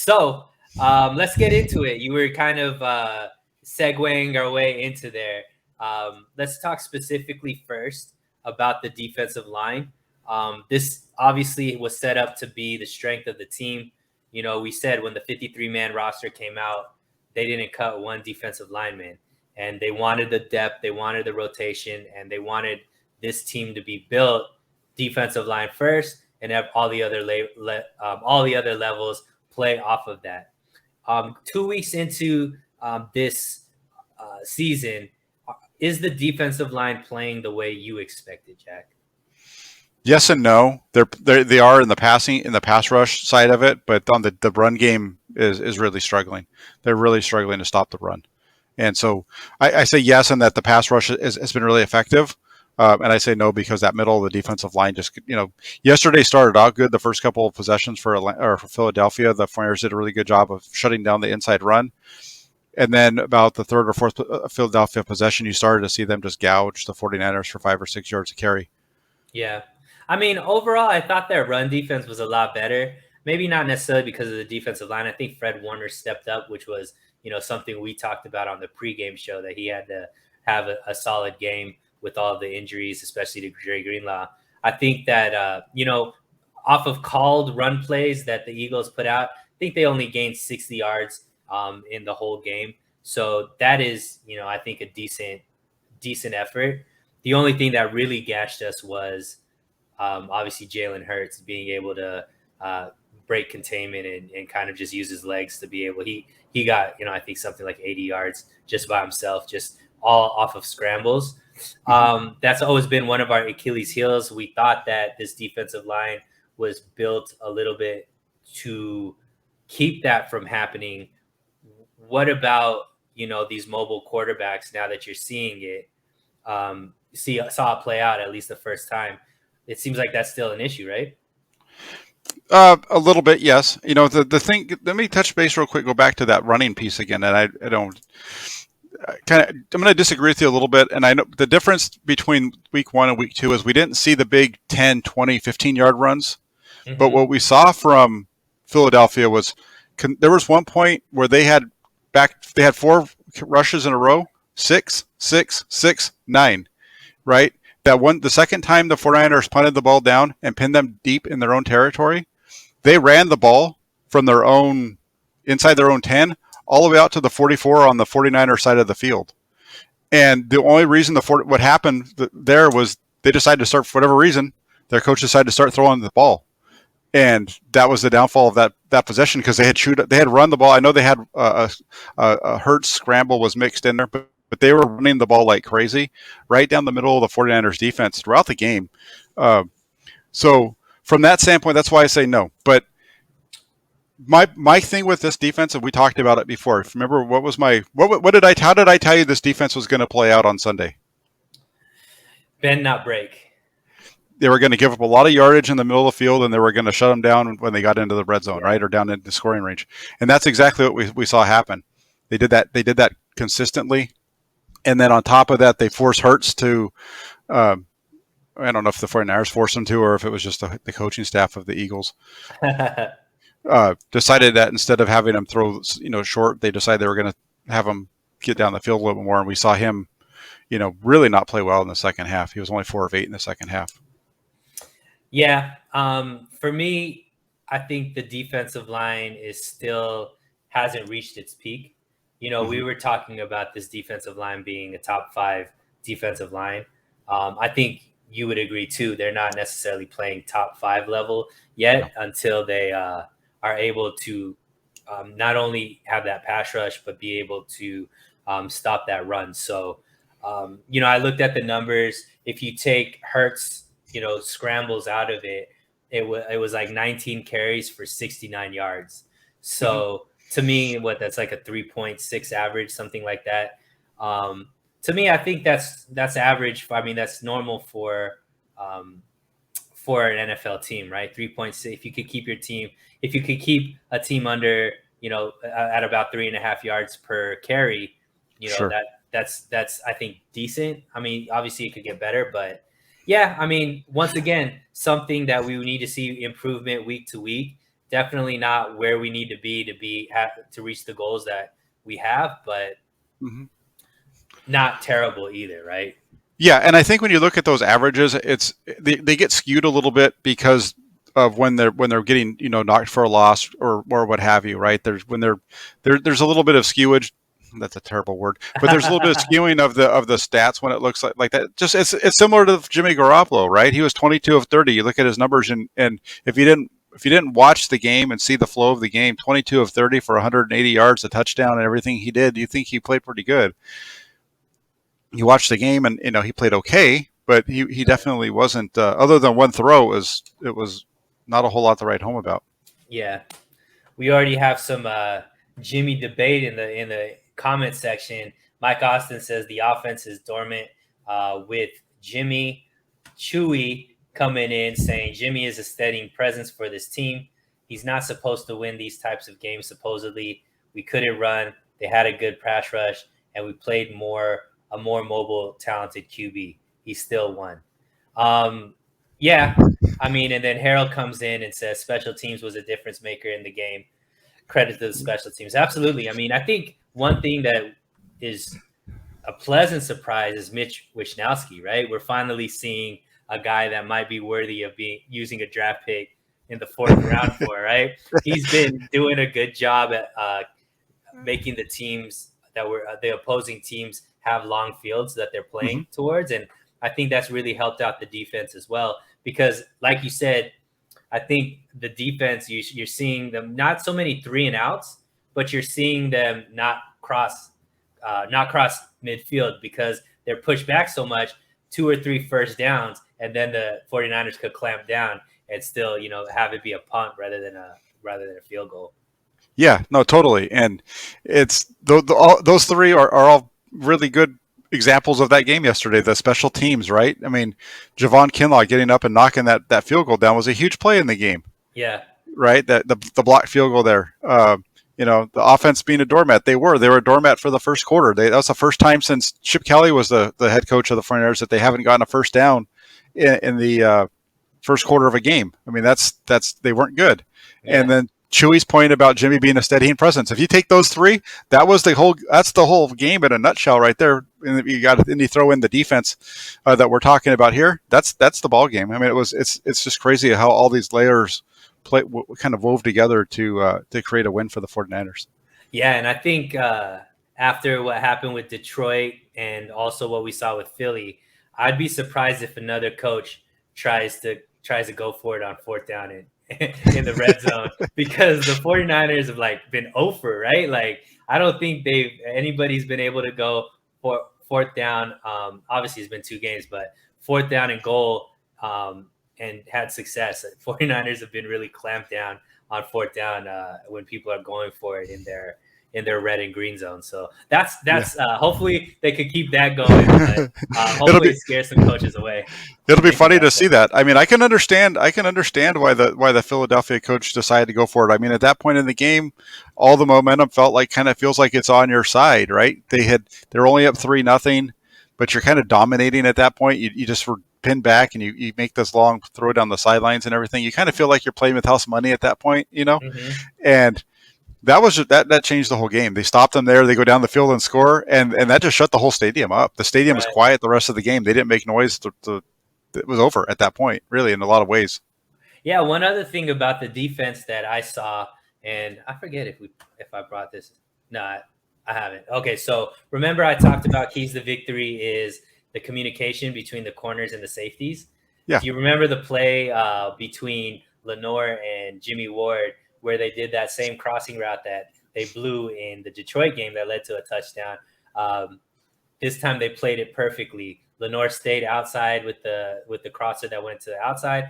Let's get into it. You were kind of segueing our way into there. Let's talk specifically first about the defensive line. This obviously was set up to be the strength of the team. We said when the 53-man roster came out, they didn't cut one defensive lineman, and they wanted the depth, they wanted the rotation, and they wanted this team to be built defensive line first, and have all the other levels play off of that. 2 weeks into this season, is the defensive line playing the way you expected, Jack? Yes and no. They are in the pass rush side of it, but on the run game is really struggling. They're really struggling to stop the run, and so I say yes, and that the pass rush has been really effective. And I say no because that middle of the defensive line just, yesterday started out good. The first couple of possessions for Philadelphia, the Flyers did a really good job of shutting down the inside run. And then about the third or fourth Philadelphia possession, you started to see them just gouge the 49ers for 5 or 6 yards of carry. Yeah. I mean, overall, I thought their run defense was a lot better. Maybe not necessarily because of the defensive line. I think Fred Warner stepped up, which was, something we talked about on the pregame show, that he had to have a solid game with all the injuries, especially to Dre Greenlaw. I think that, off of called run plays that the Eagles put out, I think they only gained 60 yards in the whole game. So that is, I think a decent effort. The only thing that really gashed us was obviously Jalen Hurts being able to break containment and kind of just use his legs to be able. He got, I think something like 80 yards just by himself, just all off of scrambles. That's always been one of our Achilles heels. We thought that this defensive line was built a little bit to keep that from happening. What about, these mobile quarterbacks, now that you're seeing it, saw it play out at least the first time? It seems like that's still an issue, right? A little bit, yes. The thing, let me touch base real quick, go back to that running piece again. And I'm going to disagree with you a little bit. And I know the difference between week 1 and week 2 is we didn't see the big 10, 20, 15-yard runs. Mm-hmm. But what we saw from Philadelphia was there was one point where they had 4 rushes in a row, 6, 6, 6, 9, right? The second time the 49ers punted the ball down and pinned them deep in their own territory, they ran the ball from their own, inside their own 10, all the way out to the 44 on the 49er side of the field. And the only reason what happened there was they decided to start, for whatever reason, their coach decided to start throwing the ball. And that was the downfall of that possession, because they had run the ball. I know they had a Hurts scramble was mixed in there, but they were running the ball like crazy right down the middle of the 49ers defense throughout the game. So from that standpoint, that's why I say no. But my thing with this defense, and we talked about it before. Remember, how did I tell you this defense was going to play out on Sunday? Bend, not break. They were going to give up a lot of yardage in the middle of the field, and they were going to shut them down when they got into the red zone, right, or down into scoring range. And that's exactly what we saw happen. They did that consistently, and then on top of that, they forced Hurts to. I don't know if the 49ers forced him to, or if it was just the coaching staff of the Eagles. Decided that instead of having him throw, short, they decided they were going to have him get down the field a little bit more, and we saw him, really not play well in the second half. He was only 4 of 8 in the second half. Yeah. For me, I think the defensive line hasn't reached its peak. We were talking about this defensive line being a top 5 defensive line. I think you would agree too. They're not necessarily playing top 5 level yet until they are able to not only have that pass rush, but be able to stop that run. So, I looked at the numbers. If you take Hurts, scrambles out of it, it was like 19 carries for 69 yards. So to me, that's like a 3.6 average, something like that. To me, I think that's average. I mean, that's normal for an NFL team, right? 3.6. If you could keep a team under, at about 3.5 yards per carry, sure. that's I think decent. I mean, obviously it could get better, but yeah, I mean, once again, something that we need to see improvement week to week. Definitely not where we need to to reach the goals that we have, but not terrible either, right? Yeah, and I think when you look at those averages, they get skewed a little bit because of when they're getting knocked for a loss or what have you, right? There's a little bit of skewage. That's a terrible word, but there's a little bit of skewing of the stats when it looks like that. Just it's similar to Jimmy Garoppolo, right? He was 22 of 30. You look at his numbers, and if you didn't watch the game and see the flow of the game, 22 of 30 for 180 yards, a touchdown, and everything he did, you think he played pretty good. You watch the game and he played okay, but he definitely wasn't. Other than one throw, it was not a whole lot to write home about. Yeah, we already have some Jimmy debate in the comment section. Mike Austin says the offense is dormant with Jimmy. Chewy coming in saying Jimmy is a steadying presence for this team. He's not supposed to win these types of games. Supposedly, we couldn't run. They had a good pass rush, and we played a more mobile, talented QB. He still won. Yeah, I mean, and then Harold comes in and says special teams was a difference maker in the game. Credit to the special teams. Absolutely. I mean, I think one thing that is a pleasant surprise is Mitch Wishnowsky, right? We're finally seeing a guy that might be worthy of using a draft pick in the 4th round for, right? He's been doing a good job at making the teams that were the opposing teams have long fields that they're playing towards. And I think that's really helped out the defense as well, because like you said, I think the defense, you're seeing them not so many 3 and outs, but you're seeing them not cross midfield because they're pushed back so much, 2 or 3 first downs, and then the 49ers could clamp down and still, have it be a punt rather than a field goal. Yeah, no, totally. And it's those 3 are all really good examples of that game yesterday, the special teams, right? I mean, Javon Kinlaw getting up and knocking that field goal down was a huge play in the game. Yeah. Right? That the blocked field goal there. The offense being a doormat. They were a doormat for the first quarter. That was the first time since Chip Kelly was the head coach of the 49ers that they haven't gotten a first down in the first quarter of a game. I mean, that's they weren't good. Yeah. And then Chewy's point about Jimmy being a steadying presence. If you take those 3, that's the whole game in a nutshell right there. And you throw in the defense that we're talking about here. That's the ball game. I mean, it's just crazy how all these layers kind of wove together to create a win for the 49ers. Yeah, and I think after what happened with Detroit and also what we saw with Philly, I'd be surprised if another coach tries to go for it on 4th down in the red zone, because the 49ers have been over, right? I don't think anybody's been able to go for 4th down. Obviously it's been 2 games, but 4th down and goal and had success. 49ers have been really clamped down on 4th down when people are going for it in their red and green zone. So that's hopefully they could keep that going. But, hopefully it scares some coaches away. It'll be funny to see that. I mean, I can understand why the Philadelphia coach decided to go for it. I mean, at that point in the game, all the momentum feels like it's on your side, right? They're only up 3-0, but you're kind of dominating at that point. You just were pinned back and you make this long throw down the sidelines and everything. You kind of feel like you're playing with house money at that point, and that changed the whole game. They stopped them there. They go down the field and score, and that just shut the whole stadium up. The stadium was quiet the rest of the game. They didn't make noise. It was over at that point, really, in a lot of ways. Yeah, one other thing about the defense that I saw, and I forget if I brought this. No, I haven't. Okay, so remember I talked about keys to victory is the communication between the corners and the safeties. Yeah. Do you remember the play between Lenoir and Jimmy Ward, where they did that same crossing route that they blew in the Detroit game that led to a touchdown? This time they played it perfectly. Lenoir stayed outside with the crosser that went to the outside.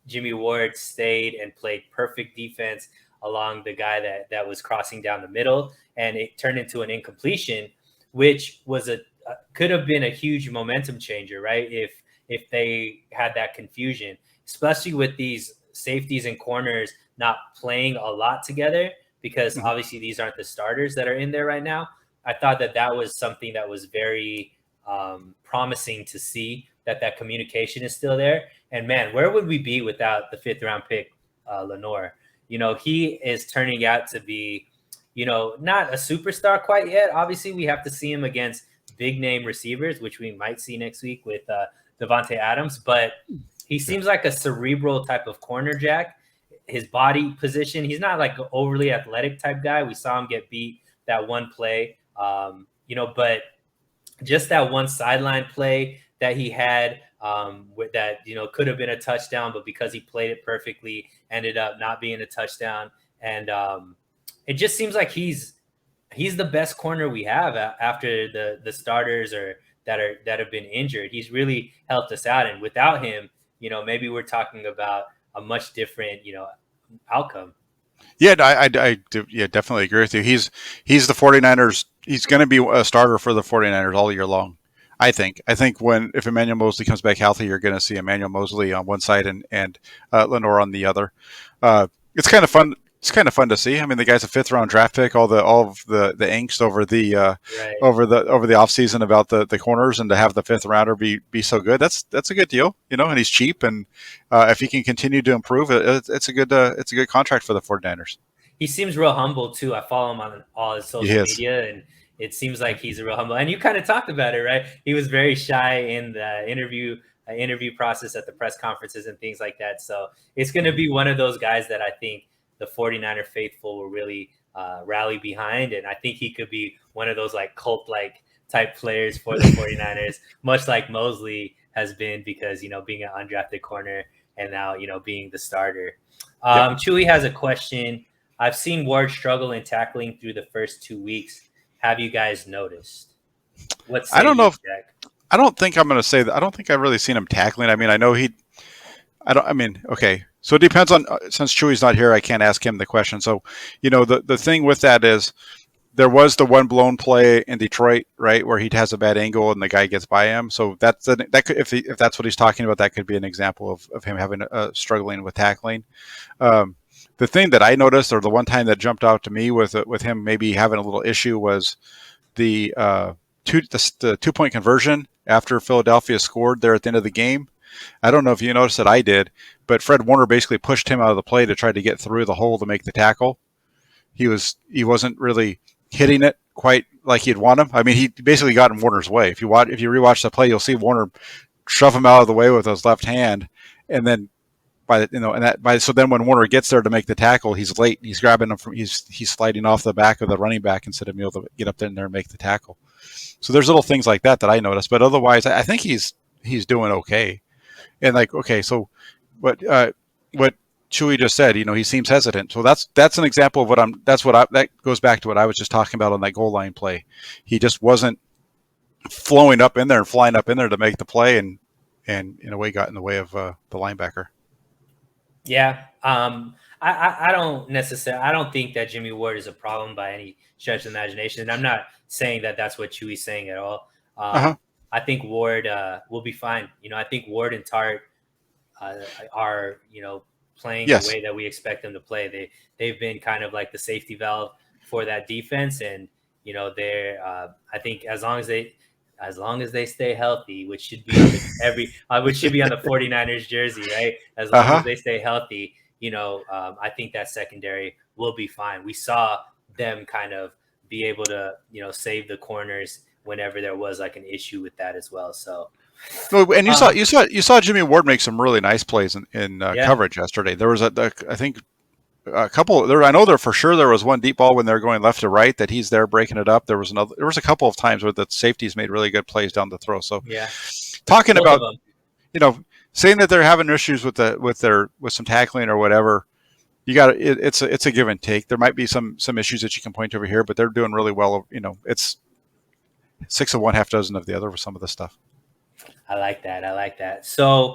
Jimmy Ward stayed and played perfect defense along the guy that was crossing down the middle, and it turned into an incompletion, which was could have been a huge momentum changer, right? If they had that confusion, especially with these safeties and corners not playing a lot together, because obviously these aren't the starters that are in there right now. I thought that was something that was very promising to see, that communication is still there. And man, where would we be without the 5th round pick, Lenoir? he is turning out to be, not a superstar quite yet. Obviously, we have to see him against big name receivers, which we might see next week with Devontae Adams. But he seems like a cerebral type of corner, Jack. His body position, he's not like an overly athletic type guy. We saw him get beat that one play, but just that one sideline play that he had with that, could have been a touchdown, but because he played it perfectly, ended up not being a touchdown. And it just seems like he's the best corner we have after the starters that have been injured. He's really helped us out. And without him, maybe we're talking about a much different, outcome. Yeah, I definitely agree with you. He's the 49ers. He's going to be a starter for the 49ers all year long. I think if Emmanuel Moseley comes back healthy, you're going to see Emmanuel Moseley on one side and Lenoir on the other. It's kind of fun. It's kind of fun to see. I mean, the guy's a 5th round draft pick. All of the angst over the over the offseason about the corners, and to have the 5th rounder be so good, that's a good deal, and he's cheap, and if he can continue to improve, it's a good contract for the 49ers. He seems real humble too. I follow him on all his social media, and it seems like he's a real humble. And you kind of talked about it, right? He was very shy in the interview process at the press conferences and things like that. So it's going to be one of those guys that I think the 49er faithful will really rally behind. And I think he could be one of those like cult-like type players for the 49ers, much like Moseley has been, because, being an undrafted corner and now, being the starter. Chewy has a question. I've seen Ward struggle in tackling through the first 2 weeks. Have you guys noticed? I don't know. I don't think I'm going to say that. I don't think I've really seen him tackling. I mean, I know okay. So it depends on, since Chewy's not here, I can't ask him the question. So, the thing with that is there was the one blown play in Detroit, right, where he has a bad angle and the guy gets by him. So that could, if that's what he's talking about, that could be an example of him having struggling with tackling. The thing that I noticed, or the one time that jumped out to me with him maybe having a little issue, was the 2-point conversion after Philadelphia scored there at the end of the game. I don't know if you noticed that, I did, but Fred Warner basically pushed him out of the play to try to get through the hole to make the tackle. He wasn't really hitting it quite like he'd want him. I mean, he basically got in Warner's way. If you rewatch the play, you'll see Warner shove him out of the way with his left hand, and then so then when Warner gets there to make the tackle, he's late. He's grabbing him he's sliding off the back of the running back instead of being able to get up there and make the tackle. So there's little things like that I noticed, but otherwise, I think he's doing okay. And so what Chewy just said, he seems hesitant. So that's an example of that goes back to what I was just talking about on that goal line play. He just wasn't flowing up in there and flying up in there to make the play, and in a way got in the way of the linebacker. Yeah. I don't think that Jimmy Ward is a problem by any stretch of the imagination. And I'm not saying that that's what Chewy's saying at all. I think Ward will be fine. I think Ward and Tart are, playing the way that we expect them to play. They've been kind of like the safety valve for that defense. And, they're I think as long as they stay healthy, which should be on which should be on the 49ers jersey, right? As long as they stay healthy, I think that secondary will be fine. We saw them kind of be able to, save the corners whenever there was like an issue with that as well. So, and you saw Jimmy Ward make some really nice plays in coverage yesterday. There was I think a couple there. I know there for sure there was one deep ball when they're going left to right that he's there breaking it up. There was a couple of times where the safeties made really good plays down the throw. So talking both about saying that they're having issues with some tackling or whatever, it's a give and take. There might be some issues that you can point over here, but they're doing really well. It's 6 of one, half dozen of the other with some of the stuff. I like that. So